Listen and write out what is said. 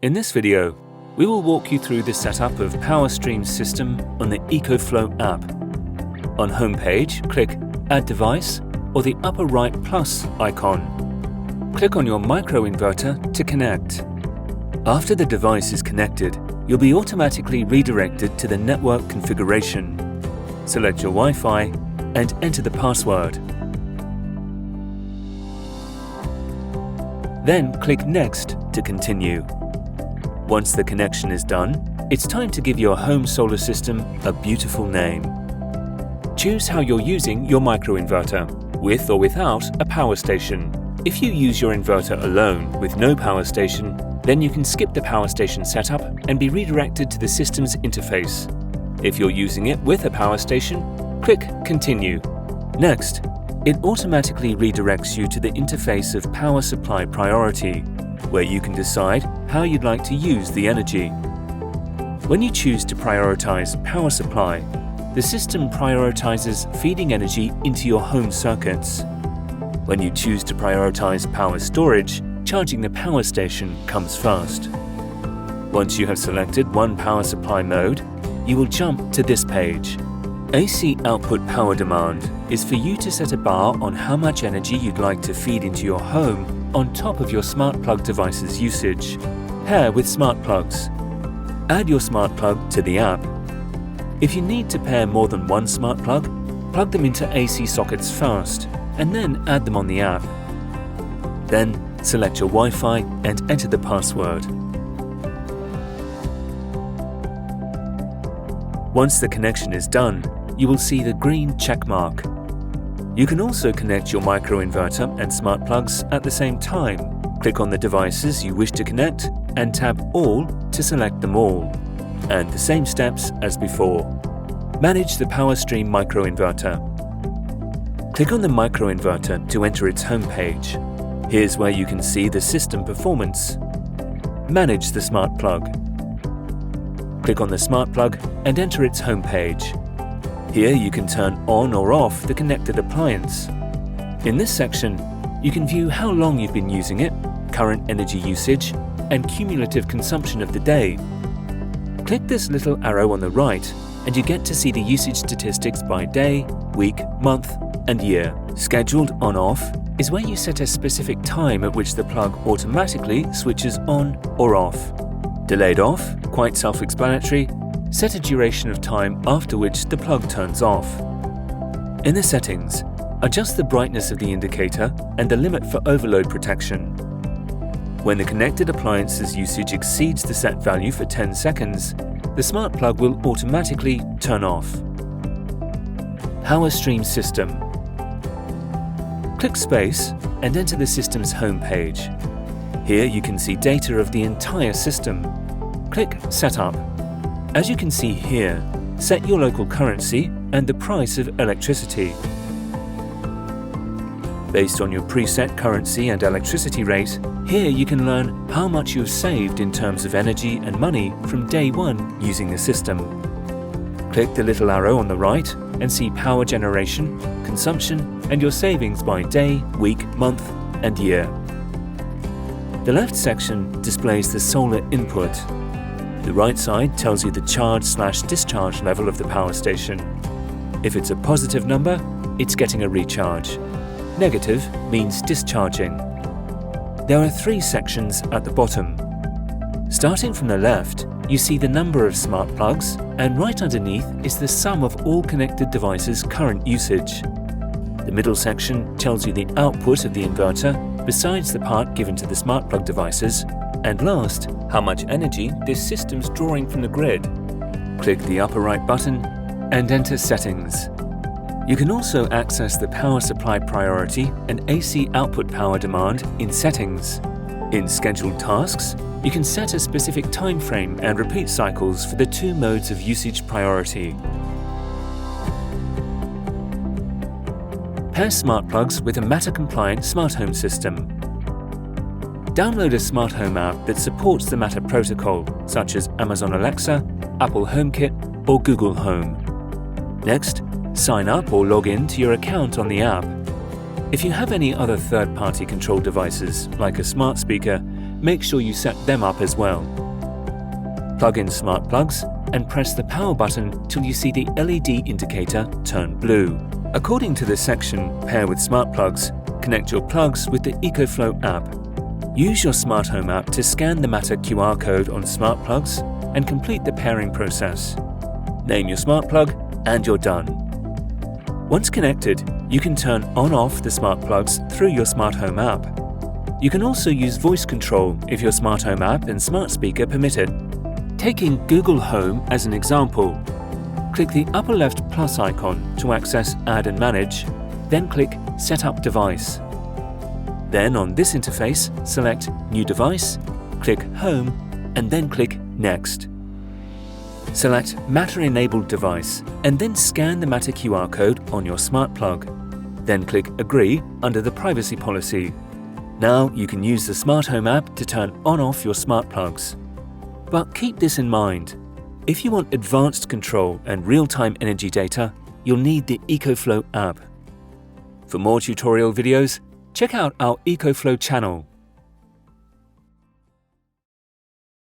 In this video, we will walk you through the setup of PowerStream's system on the EcoFlow app. On Homepage, click Add Device or the upper right plus icon. Click on your microinverter to connect. After the device is connected, you'll be automatically redirected to the network configuration. Select your Wi-Fi and enter the password. Then click Next to continue. Once the connection is done, it's time to give your home solar system a beautiful name. Choose how you're using your microinverter, with or without a power station. If you use your inverter alone with no power station, then you can skip the power station setup and be redirected to the system's interface. If you're using it with a power station, click Continue. Next, it automatically redirects you to the interface of Power Supply Priority, where you can decide how you'd like to use the energy. When you choose to prioritize power supply, the system prioritizes feeding energy into your home circuits. When you choose to prioritize power storage, charging the power station comes first. Once you have selected one power supply mode, you will jump to this page. AC output power demand is for you to set a bar on how much energy you'd like to feed into your home on top of your smart plug device's usage. Pair with smart plugs. Add your smart plug to the app. If you need to pair more than one smart plug, plug them into AC sockets first, and then add them on the app. Then select your Wi-Fi and enter the password. Once the connection is done, you will see the green check mark. You can also connect your microinverter and smart plugs at the same time. Click on the devices you wish to connect and tap All to select them all. And the same steps as before. Manage the PowerStream microinverter. Click on the microinverter to enter its home page. Here's where you can see the system performance. Manage the smart plug. Click on the smart plug and enter its home page. Here you can turn on or off the connected appliance. In this section, you can view how long you've been using it, current energy usage, and cumulative consumption of the day. Click this little arrow on the right and you get to see the usage statistics by day, week, month, and year. Scheduled on-off is where you set a specific time at which the plug automatically switches on or off. Delayed off, quite self-explanatory, set a duration of time after which the plug turns off. In the settings, adjust the brightness of the indicator and the limit for overload protection. When the connected appliance's usage exceeds the set value for 10 seconds, the smart plug will automatically turn off. PowerStream system. Click Space and enter the system's home page. Here you can see data of the entire system. Click Setup. As you can see here, set your local currency and the price of electricity. Based on your preset currency and electricity rate, here you can learn how much you've saved in terms of energy and money from day one using the system. Click the little arrow on the right and see power generation, consumption, and your savings by day, week, month, and year. The left section displays the solar input. The right side tells you the charge/discharge level of the power station. If it's a positive number, it's getting a recharge. Negative means discharging. There are 3 sections at the bottom. Starting from the left, you see the number of smart plugs, and right underneath is the sum of all connected devices' current usage. The middle section tells you the output of the inverter, besides the part given to the smart plug devices, and last, how much energy this system's drawing from the grid. Click the upper right button and enter Settings. You can also access the power supply priority and AC output power demand in Settings. In Scheduled Tasks, you can set a specific time frame and repeat cycles for the 2 modes of usage priority. Pair smart plugs with a Matter-compliant smart home system. Download a smart home app that supports the Matter protocol, such as Amazon Alexa, Apple HomeKit, or Google Home. Next, sign up or log in to your account on the app. If you have any other third-party control devices, like a smart speaker, make sure you set them up as well. Plug in smart plugs and press the power button till you see the LED indicator turn blue. According to the section Pair with Smart Plugs, connect your plugs with the EcoFlow app. Use your smart home app to scan the Matter QR code on smart plugs and complete the pairing process. Name your smart plug and you're done. Once connected, you can turn on/off the smart plugs through your smart home app. You can also use voice control if your smart home app and smart speaker permit it. Taking Google Home as an example, click the upper left plus icon to access Add and Manage, then click Set up Device. Then on this interface, select New Device, click Home, and then click Next. Select Matter-enabled device and then scan the Matter QR code on your smart plug. Then click Agree under the privacy policy. Now you can use the Smart Home app to turn on/off your smart plugs. But keep this in mind. If you want advanced control and real-time energy data, you'll need the EcoFlow app. For more tutorial videos, check out our EcoFlow channel.